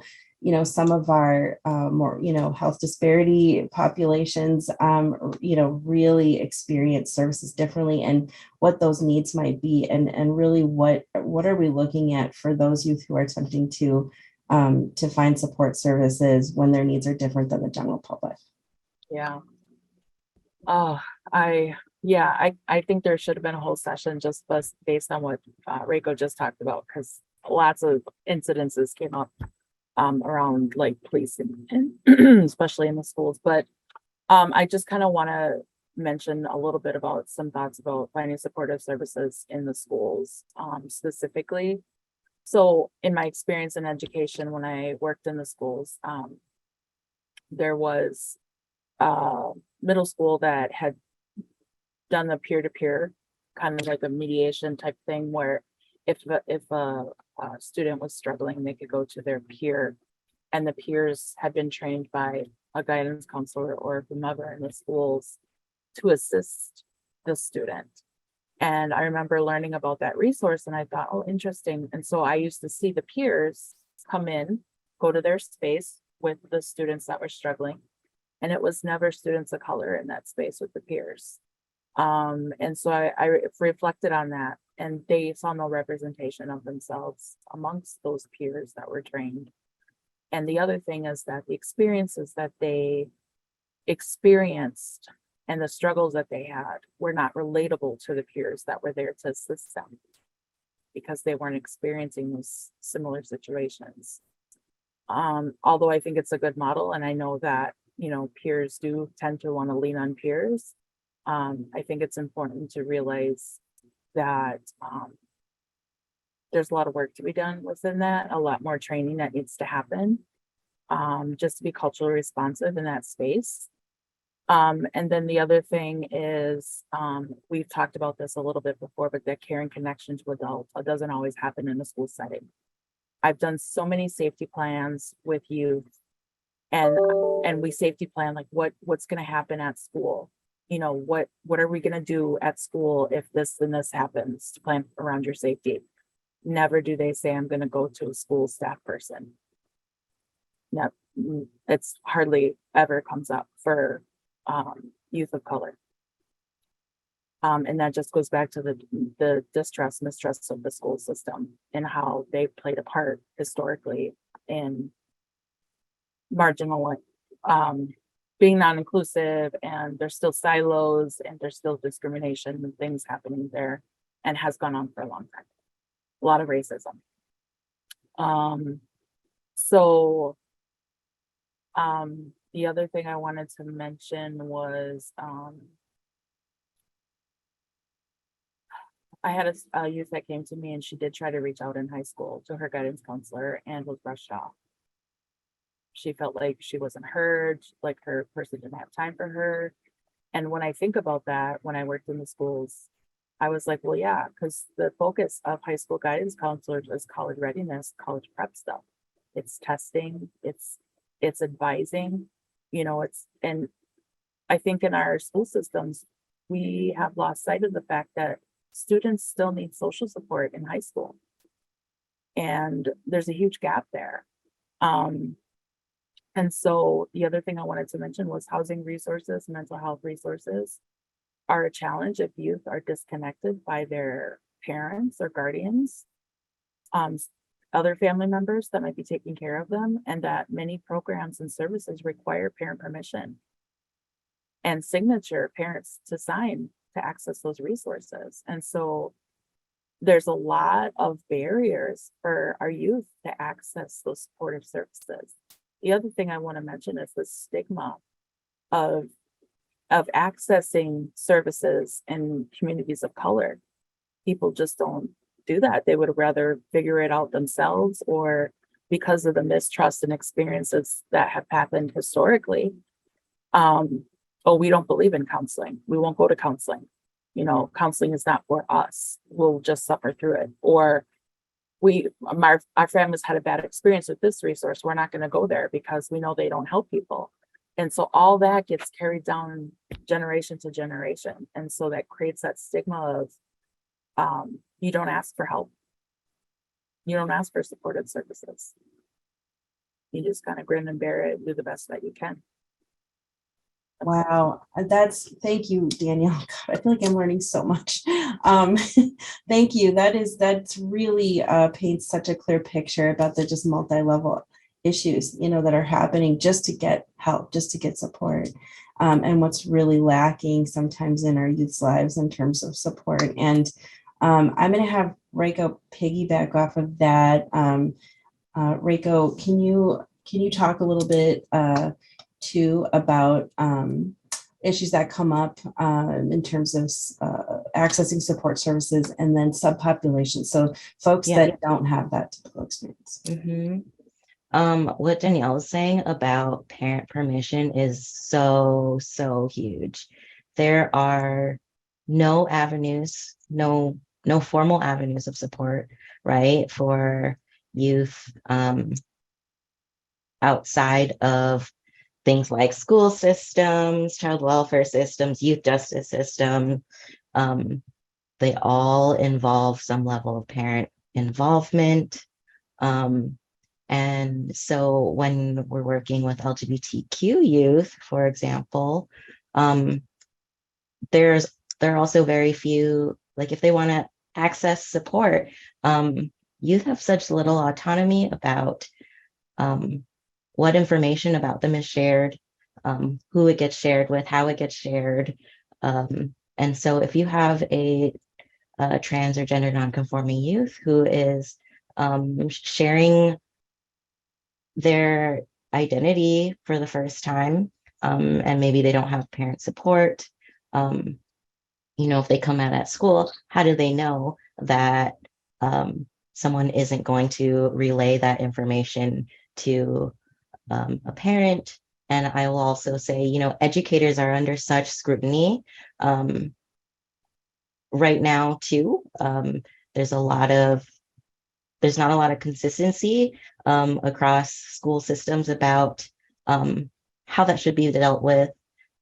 some of our more, health disparity populations, really experience services differently and what those needs might be, and really what are we looking at for those youth who are attempting to find support services when their needs are different than the general public? Yeah. Yeah, I think there should have been a whole session just based on what Reiko just talked about, because lots of incidences came up around like police and especially in the schools. But I just kind of want to mention a little bit about some thoughts about finding supportive services in the schools specifically. So in my experience in education, when I worked in the schools, there was a middle school that had done the peer-to-peer, kind of like a mediation type thing where if a student was struggling, they could go to their peer, and the peers had been trained by a guidance counselor or whomever in the schools to assist the student. And I remember learning about that resource and I thought, oh, interesting. And so I used to see the peers come in, go to their space with the students that were struggling. And it was never students of color in that space with the peers. And so I reflected on that, and they saw no representation of themselves amongst those peers that were trained. And the other thing is that the experiences that they experienced and the struggles that they had were not relatable to the peers that were there to assist them because they weren't experiencing those similar situations. Although I think it's a good model, and I know that, you know, peers do tend to want to lean on peers. I think it's important to realize that there's a lot of work to be done within that, a lot more training that needs to happen, just to be culturally responsive in that space. And then the other thing is, we've talked about this a little bit before, but that caring connection to adults doesn't always happen in a school setting. I've done so many safety plans with youth, and we safety plan like what's going to happen at school. You know, what are we going to do at school if this and this happens to plan around your safety? Never do they say, I'm going to go to a school staff person. No, it's hardly ever comes up for youth of color. And that just goes back to the distrust, mistrust of the school system and how they played a part historically in marginal, being non-inclusive, and there's still silos and there's still discrimination and things happening there, and has gone on for a long time. A lot of racism. The other thing I wanted to mention was I had a youth that came to me, and she did try to reach out in high school to her guidance counselor and was brushed off. She felt like she wasn't heard, like her person didn't have time for her. And when I think about that, when I worked in the schools, I was like, well, yeah, because the focus of high school guidance counselors is college readiness, college prep stuff. It's testing, it's advising, you know, and I think in our school systems, we have lost sight of the fact that students still need social support in high school. And there's a huge gap there. And so the other thing I wanted to mention was housing resources, mental health resources are a challenge if youth are disconnected by their parents or guardians, other family members that might be taking care of them, and that many programs and services require parent permission and signature parents to sign to access those resources. And so there's a lot of barriers for our youth to access those supportive services. The other thing I want to mention is the stigma of accessing services in communities of color. People just don't do that. They would rather figure it out themselves, or because of the mistrust and experiences that have happened historically. Oh, we don't believe in counseling. We won't go to counseling. You know, counseling is not for us. We'll just suffer through it. Or our families had a bad experience with this resource. We're not going to go there because we know they don't help people. And so all that gets carried down generation to generation. And so that creates that stigma of you don't ask for help. You don't ask for supportive services. You just kind of grin and bear it and do the best that you can. Wow, thank you, Danielle. God, I feel like I'm learning so much. Thank you. That's really paints such a clear picture about the just multi-level issues, you know, that are happening just to get help, just to get support. and what's really lacking sometimes in our youth's lives in terms of support. And I'm going to have Reiko piggyback off of that. Reiko, can you talk a little bit too about issues that come up in terms of accessing support services and then subpopulation? So folks that don't have that typical experience. What Danielle was saying about parent permission is so huge. There are no avenues, no formal avenues of support, right, for youth outside of things like school systems, child welfare systems, youth justice system. They all involve some level of parent involvement. And so when we're working with LGBTQ youth, for example, there are also very few, like if they want to access support, youth have such little autonomy about what information about them is shared, who it gets shared with, how it gets shared. And so if you have a trans or gender nonconforming youth who is sharing their identity for the first time, and maybe they don't have parent support, if they come out at school, how do they know that someone isn't going to relay that information to a parent? And I will also say, educators are under such scrutiny right now too. There's not a lot of consistency across school systems about how that should be dealt with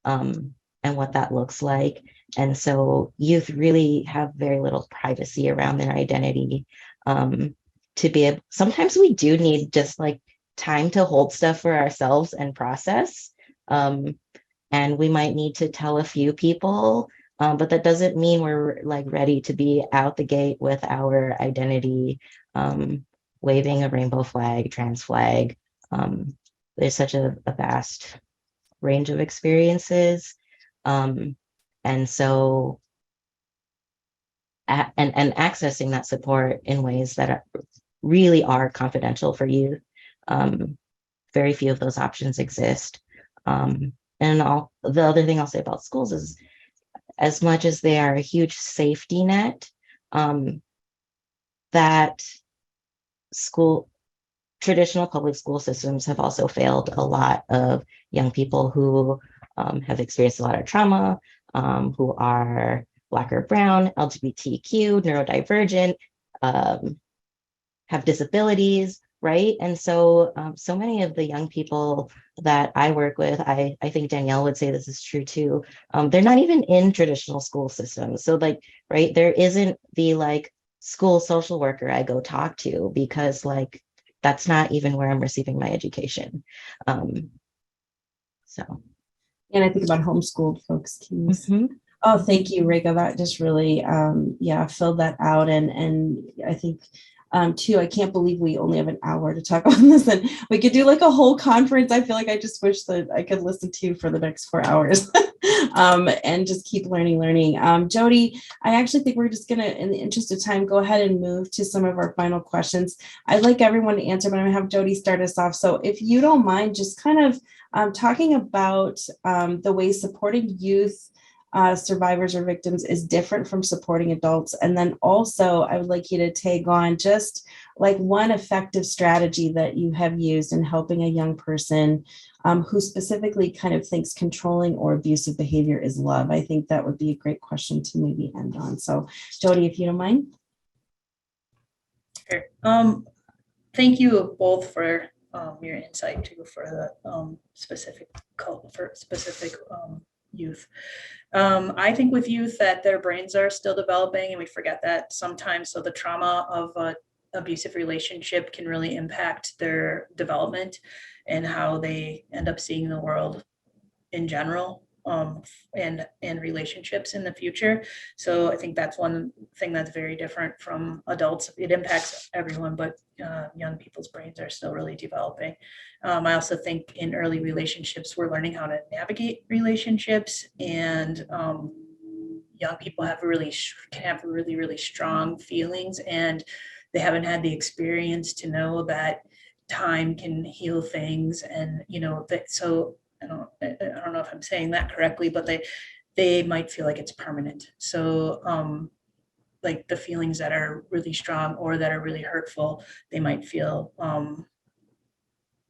and what that looks like. And so youth really have very little privacy around their identity. Sometimes we do need just like time to hold stuff for ourselves and process. And we might need to tell a few people, but that doesn't mean we're like ready to be out the gate with our identity, waving a rainbow flag, trans flag. There's such a vast range of experiences. And so, and accessing that support in ways that really are confidential for youth. Very few of those options exist. And the other thing I'll say about schools is, as much as they are a huge safety net, that traditional public school systems have also failed a lot of young people who have experienced a lot of trauma, who are Black or brown, LGBTQ, neurodivergent, have disabilities, right? And so so many of the young people that I work with, I think Danielle would say this is true too, they're not even in traditional school systems. So like, right, there isn't the like school social worker I go talk to, because like that's not even where I'm receiving my education. So. And I think about homeschooled folks too. Oh, thank you, Reiko. That just really, filled that out. And I think too, I can't believe we only have an hour to talk on this, and we could do like a whole conference. I feel like I just wish that I could listen to for the next 4 hours and just keep learning. Jody, I actually think we're just gonna, in the interest of time, go ahead and move to some of our final questions. I'd like everyone to answer, but I'm gonna have Jody start us off. So if you don't mind, just kind of talking about the way supporting youth survivors or victims is different from supporting adults. And then also, I would like you to tag on just like one effective strategy that you have used in helping a young person who specifically kind of thinks controlling or abusive behavior is love. I think that would be a great question to maybe end on. So Jody, if you don't mind. Sure. Thank you both for your insight too, for the specific youth. I think with youth that their brains are still developing, and we forget that sometimes. So the trauma of an abusive relationship can really impact their development and how they end up seeing the world in general. and relationships in the future. So I think that's one thing that's very different from adults. It impacts everyone, but young people's brains are still really developing. I also think in early relationships, we're learning how to navigate relationships, and young people have can have really strong feelings, and they haven't had the experience to know that time can heal things. And that, so I don't know if I'm saying that correctly, but they might feel like it's permanent. So like the feelings that are really strong or that are really hurtful, they might feel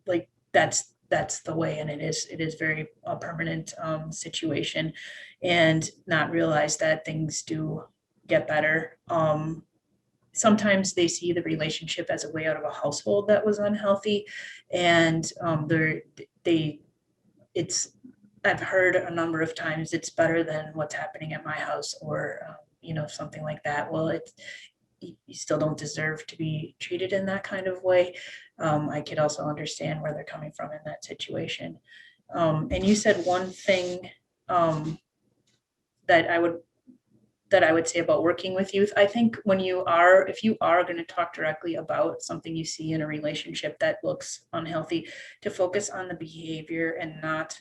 like that's the way, and it is very a permanent situation, and not realize that things do get better. Sometimes they see the relationship as a way out of a household that was unhealthy, and it's I've heard a number of times it's better than what's happening at my house, or something like that. Well, you still don't deserve to be treated in that kind of way. I could also understand where they're coming from in that situation. And you said one thing that I would say about working with youth. I think if you are going to talk directly about something you see in a relationship that looks unhealthy, to focus on the behavior and not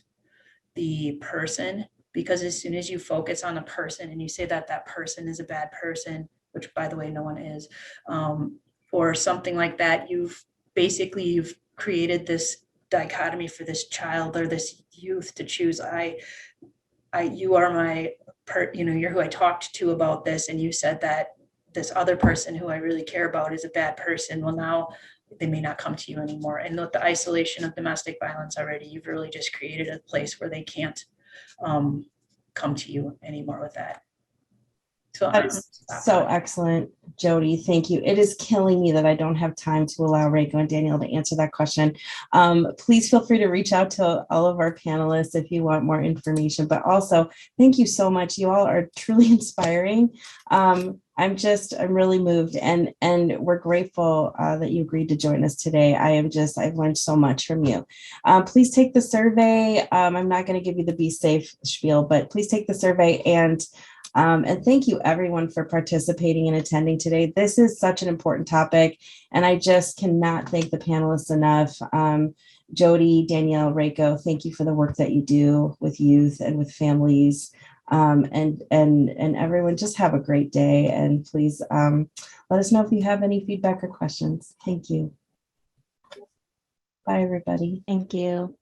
the person. Because as soon as you focus on a person and you say that that person is a bad person, which by the way, no one is, or something like that, you've created this dichotomy for this child or this youth to choose. You are my you're who I talked to about this, and you said that this other person who I really care about is a bad person. Well, now they may not come to you anymore. And with the isolation of domestic violence already, you've really just created a place where they can't come to you anymore with that. So That's so excellent, Jody. Thank you. It is killing me that I don't have time to allow Reiko and Danielle to answer that question. Please feel free to reach out to all of our panelists if you want more information. But also, thank you so much. You all are truly inspiring. I'm really moved, and we're grateful that you agreed to join us today. I've learned so much from you. Please take the survey. I'm not going to give you the Be Safe spiel, but please take the survey, and thank you everyone for participating and attending today. This is such an important topic, and I just cannot thank the panelists enough. Jody, Danielle, Reiko, thank you for the work that you do with youth and with families. And everyone, just have a great day, and please let us know if you have any feedback or questions. Thank you. Bye, everybody. Thank you.